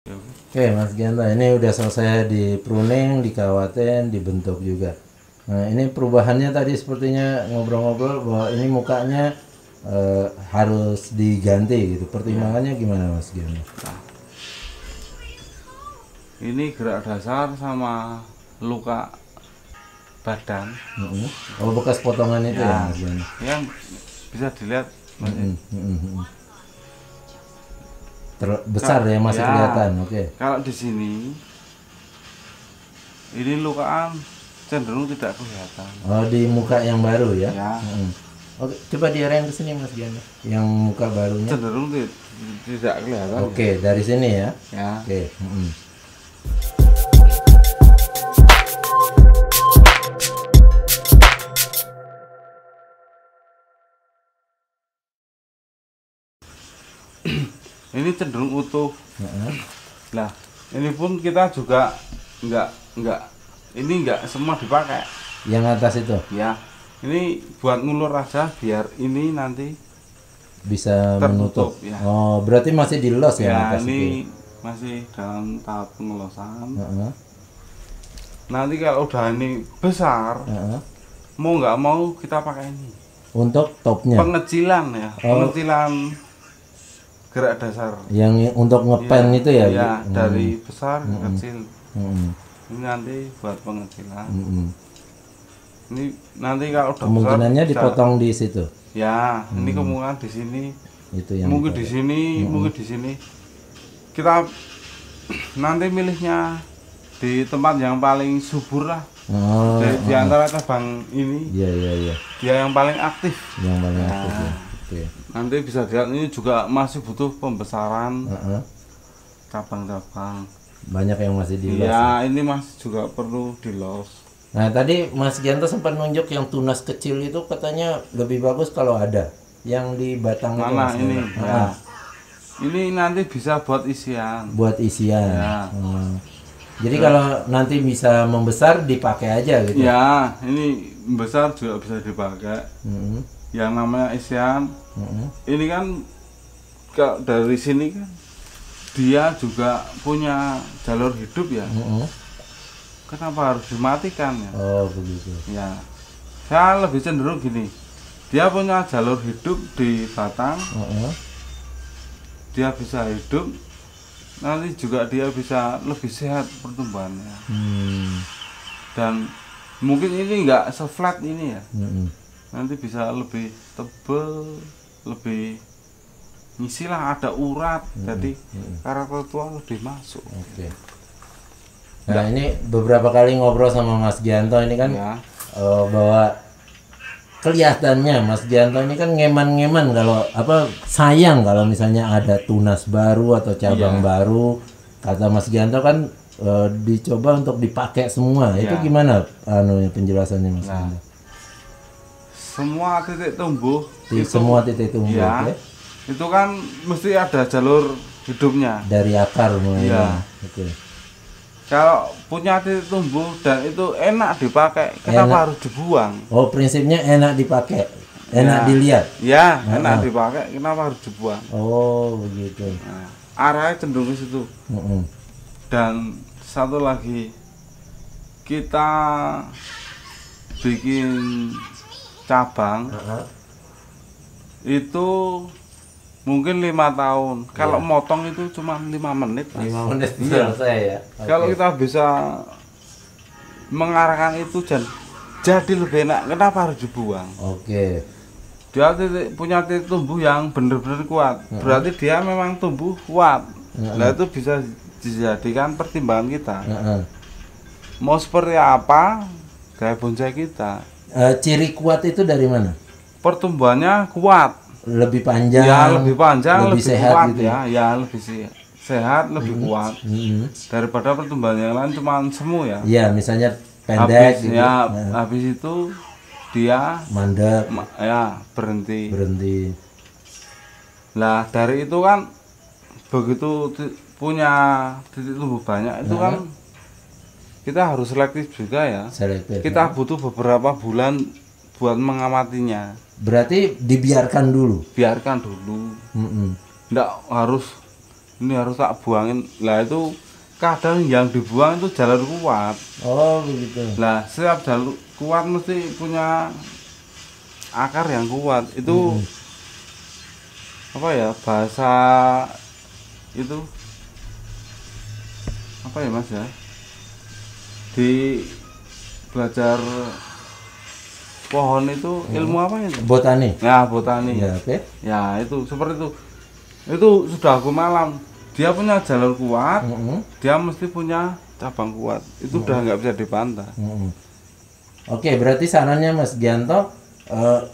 Oke Mas Gianto, ini udah selesai di pruning, dikawatin, dibentuk juga. Nah ini perubahannya tadi sepertinya ngobrol-ngobrol bahwa ini mukanya harus diganti gitu. Pertimbangannya gimana Mas Gianto? Nah, ini gerak dasar sama luka badan. Oh bekas potongan itu ya Mas Gianto? Yang bisa dilihat Besar ya masih kelihatan. Oke. Kalau di sini ini lukaan cenderung tidak kelihatan. Oh di muka yang baru ya? Ya. Oke, coba diarahin ke sini Mas Gianto. Yang muka barunya. Cenderung tidak kelihatan. Oke, dari sini ya. Ya. Oke. Ini cenderung utuh. Nah, ini pun kita juga enggak semua dipakai. Yang atas itu Ya, ini buat ngulur aja biar ini nanti bisa tertutup, menutup. ya. Oh, berarti masih di los ya, Ya, atas ini itu. masih dalam tahap pengelosan. Nanti kalau udah ini besar, mau nggak mau kita pakai ini. Untuk topnya. Pengecilan ya, pengecilan gerak dasar. Yang untuk ngepen itu ya? Ya, dari besar ke kecil. Ini nanti buat pengecilan. Ini nanti kalau udah kemungkinannya besar, dipotong di situ. Ya, ini kemungkinan di sini. Itu yang mungkin di sini, mungkin di sini. Kita nanti milihnya di tempat yang paling subur lah. Di antara cabang ini. Iya. Dia yang paling aktif. Yang paling aktif ya. Oke. Nanti bisa dilihat ini juga masih butuh pembesaran cabang-cabang. Banyak yang masih di los. Iya, ini masih juga perlu di los. Nah tadi Mas Gianto sempat nunjuk yang tunas kecil itu katanya lebih bagus kalau ada. Yang di batang itu, Mana Mas ini? Gianto. Ya. Ini nanti bisa buat isian. Buat isian. Ya. Jadi kalau nanti bisa membesar dipakai aja gitu. Ya, ini besar juga bisa dipakai. Yang namanya isian. Ini kan dari sini kan dia juga punya jalur hidup ya. Kenapa harus dimatikan ya? Oh begitu. Ya, saya lebih cenderung gini. Dia punya jalur hidup di batang. Dia bisa hidup. Nanti juga dia bisa lebih sehat pertumbuhannya. Dan mungkin ini enggak se-flat ini ya. Nanti bisa lebih tebal, lebih ngisilah ada urat. Jadi karakter tua lebih masuk. Oke. Nah ini beberapa kali ngobrol sama Mas Gianto ini kan bahwa kelihatannya Mas Gianto ini kan ngeman-ngeman kalau sayang kalau misalnya ada tunas baru atau cabang baru. Kata Mas Gianto kan dicoba untuk dipakai semua. Itu gimana penjelasannya Mas Gianto? Semua titik tumbuh semua titik tumbuh ya, itu kan mesti ada jalur hidupnya dari akar mulai. Oke. Kalau punya titik tumbuh dan itu enak dipakai, kenapa harus dibuang? Oh, prinsipnya enak dipakai, enak dilihat. Ya, enak dipakai, kenapa harus dibuang? Oh, begitu. Nah, arahnya cenderung ke situ. Dan satu lagi, kita bikin cabang itu mungkin 5 tahun. Kalau motong itu cuma 5 menit. 5 menit selesai ya. Kalau kita bisa mengarahkan itu jadi lebih enak, kenapa harus dibuang? Oke. Dia punya titik tumbuh yang benar-benar kuat. Berarti dia memang tumbuh kuat. Nah itu bisa dijadikan pertimbangan kita. Mau seperti apa gaya bonsai kita? Ciri kuat itu dari mana? Pertumbuhannya kuat. Lebih panjang. Ya, lebih panjang, lebih sehat kuat gitu. ya, lebih sehat, lebih kuat. Daripada pertumbuhan yang lain cuma semu ya. Iya, misalnya pendek habis, gitu. Ya, habis itu dia mandek. Ya, berhenti. Lah, dari itu kan begitu punya titik tumbuh banyak itu kan kita harus selektif juga ya. Kita butuh beberapa bulan buat mengamatinya. Berarti dibiarkan dulu. Biarkan dulu. Nggak harus ini harus tak buangin. Lah itu kadang yang dibuang itu jalur kuat. Oh begitu. Lah setiap jalur kuat mesti punya akar yang kuat. Itu apa ya, bahasa itu apa ya Mas ya, di belajar pohon itu ilmu apa itu? Botani. Ya botani. Ya, oke. Ya itu seperti itu sudah aku malam. Dia punya jalur kuat, dia mesti punya cabang kuat. Itu udah nggak bisa dibantah. Oke, berarti sarannya Mas Gianto,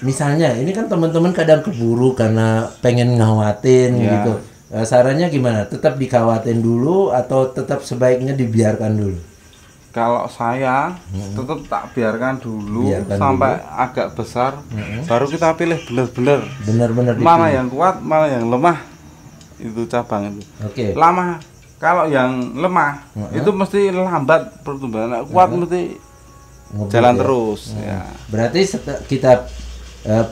misalnya ini kan teman-teman kadang keburu karena pengen ngawatin gitu. Sarannya gimana? Tetap dikawatin dulu atau tetap sebaiknya dibiarkan dulu? Kalau saya tetap tak biarkan dulu sampai agak besar, baru kita pilih benar-benar mana yang kuat, mana yang lemah, itu cabang itu. Oke. Lama, kalau yang lemah itu mesti lambat pertumbuhan, kuat mesti jalan terus. Ya. Berarti kita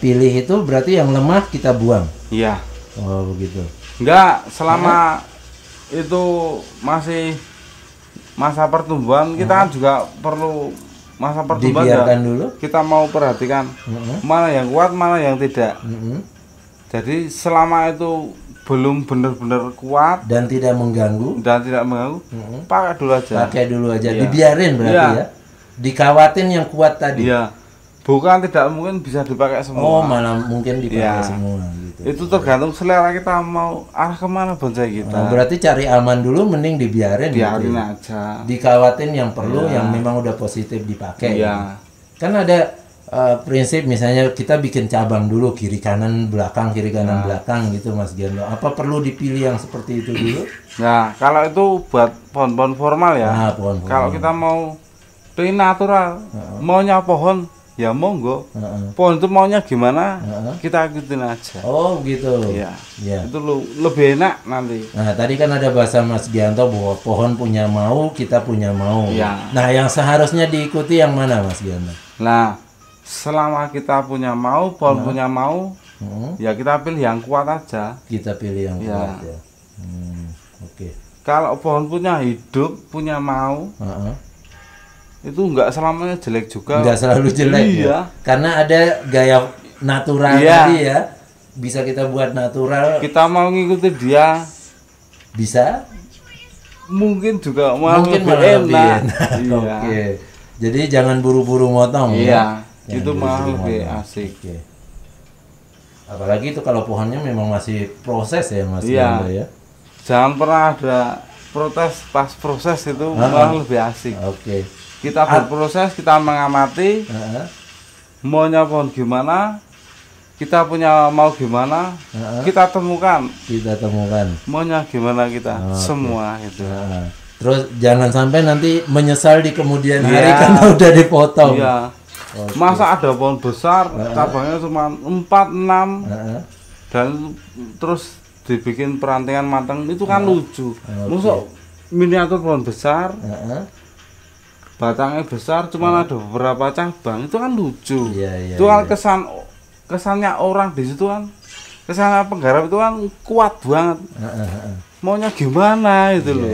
pilih itu berarti yang lemah kita buang. Iya. Oh begitu. Enggak, selama itu masih masa pertumbuhan, kita kan juga perlu masa pertumbuhan dibiarkan dulu. Kita mau perhatikan mana yang kuat, mana yang tidak. Jadi selama itu belum benar-benar kuat dan tidak mengganggu, pakai dulu aja. Pakai dulu aja, dibiarin berarti ya. Dikawatin yang kuat tadi. Iya. Bukan tidak mungkin bisa dipakai semua. Oh, malah mungkin dipakai semua gitu. Itu tergantung selera kita mau arah kemana bonsai kita. Oh, berarti cari aman dulu, mending dibiarin gitu. Aja. Dikawatin yang perlu, yang memang udah positif dipakai. Iya. Kan ada prinsip misalnya kita bikin cabang dulu kiri kanan belakang belakang gitu Mas Gianto. Apa perlu dipilih yang seperti itu dulu? Nah, kalau itu buat pohon-pohon formal ya. Pohon kalau kita mau pilih natural, maunya pohon ya monggo. Pohon itu maunya gimana, kita ikutin aja. Oh gitu. Iya. Itu lebih enak nanti. Nah tadi kan ada bahasa Mas Gianto bahwa pohon punya mau, kita punya mau. Ya. Nah yang seharusnya diikuti yang mana Mas Gianto? Nah selama kita punya mau, pohon punya mau, ya kita pilih yang kuat aja. Kita pilih yang kuat ya. Oke. Kalau pohon punya hidup, punya mau, itu enggak selamanya jelek juga. Enggak selalu jelek. Iya. Ya? Karena ada gaya natural tadi ya. Bisa kita buat natural. Kita mau ngikuti dia. Bisa. Mungkin juga mungkin malah lebih enak. Oke. Jadi jangan buru-buru motong. Iya. Ya? Itu malah lebih asik. Oke. Apalagi itu kalau pohonnya memang masih proses ya Mas Gianto ya. Jangan pernah ada protes pas proses itu malah lebih asik. Oke. Kita berproses, kita mengamati, maunya pohon gimana, kita punya mau gimana, kita temukan. Maunya gimana kita, semua itu. Terus jangan sampai nanti menyesal di kemudian hari karena udah dipotong. Iya. Masa ada pohon besar, cabangnya cuma 4, 6, dan terus dibikin perantingan matang, itu kan lucu. Masuk miniatur pohon besar. Batangnya besar, cuma ada beberapa cabang, itu kan lucu. Itu kan kesannya orang di situ kan, kesannya penggarap itu kan kuat banget. Maunya gimana itu loh.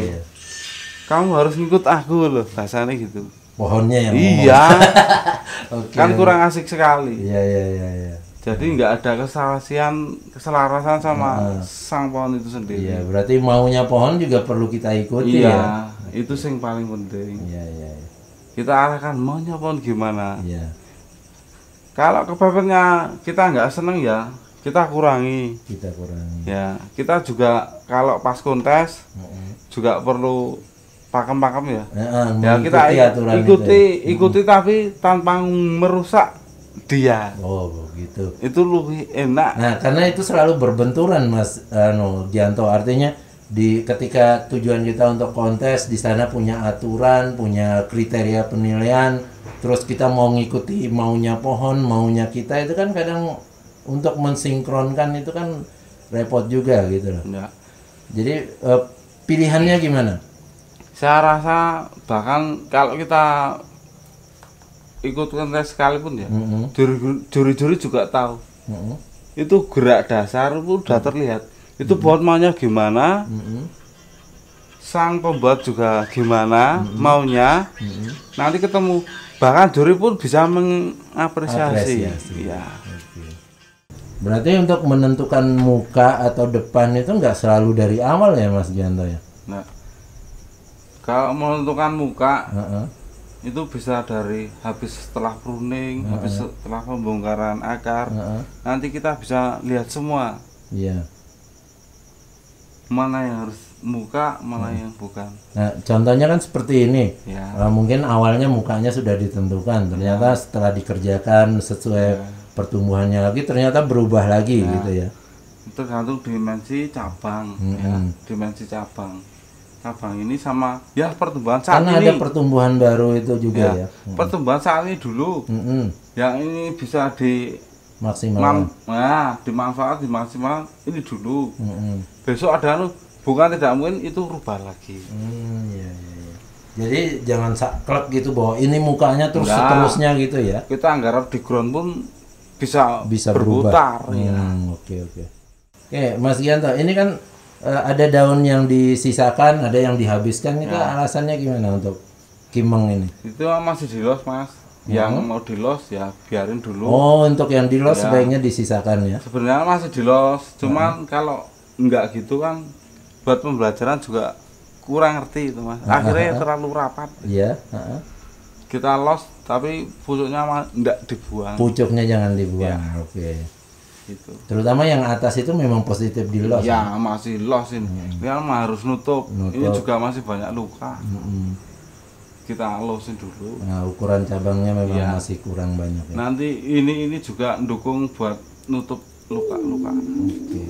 Kamu harus ngikut aku loh, bahasanya gitu. Pohonnya yang kan kurang asik sekali. Iya. Jadi nggak ada keselarasan sama sang pohon itu sendiri. Iya, berarti maunya pohon juga perlu kita ikuti ya. Itu yang paling penting. Iya. Kita arahkan maunya pohon gimana. Iya. Kalau kepepetnya kita nggak seneng ya, kita kurangi. Ya, kita juga kalau pas kontes juga perlu pakem-pakem ya. Ya kita ikuti tapi tanpa merusak dia. Oh begitu. Itu lebih enak. Nah karena itu selalu berbenturan Mas Gianto, artinya ketika tujuan kita untuk kontes di sana punya aturan, punya kriteria penilaian, terus kita mau ngikuti maunya pohon, maunya kita, itu kan kadang untuk mensinkronkan itu kan repot juga gitu loh. Ya. Jadi pilihannya gimana? Saya rasa bahkan kalau kita ikut kontes sekalipun ya, juri-juri juga tahu. Itu gerak dasar udah terlihat. itu buat maunya gimana, sang pembuat juga gimana maunya, nanti ketemu, bahkan juri pun bisa mengapresiasi. Ya. Berarti untuk menentukan muka atau depan itu nggak selalu dari awal ya Mas Gianto ya? Nah, kalau menentukan muka itu bisa dari habis setelah pruning, habis setelah pembongkaran akar, nanti kita bisa lihat semua. Iya. Mana yang harus muka, mana yang bukan. Nah, contohnya kan seperti ini. Ya. Mungkin awalnya mukanya sudah ditentukan, ternyata setelah dikerjakan sesuai pertumbuhannya lagi ternyata berubah lagi gitu ya. Tergantung dimensi cabang, ya, dimensi cabang. Cabang ini sama ya pertumbuhan saat karena ini. Ada pertumbuhan baru itu juga ya. Pertumbuhan saat ini dulu. Yang ini bisa di maksimal. Dimanfaat dimaksimal ini dulu. Besok ada bukan tidak mungkin itu rubah lagi. Iya. Jadi jangan saklek gitu bahwa ini mukanya terus seterusnya gitu ya. Kita anggarap di ground pun bisa berputar. Oke. Mas Gianto, ini kan ada daun yang disisakan, ada yang dihabiskan. Itu alasannya gimana untuk kimeng ini? Itu masih dilos Mas. Yang mau dilos ya biarin dulu. Oh, untuk yang dilos sebaiknya disisakan ya? Sebenarnya masih dilos, cuman kalau enggak gitu kan buat pembelajaran juga kurang ngerti itu Mas. Akhirnya terlalu rapat. Iya. Kita los tapi pucuknya enggak dibuang. Pucuknya jangan dibuang. Oke. Gitu. Terutama yang atas itu memang positif di los. Ya, masih los ini. Dia harus nutup. Ini juga masih banyak luka. Kita losin dulu. Nah, ukuran cabangnya memang masih kurang banyak ya. Nanti ini juga mendukung buat nutup luka-luka. Oke.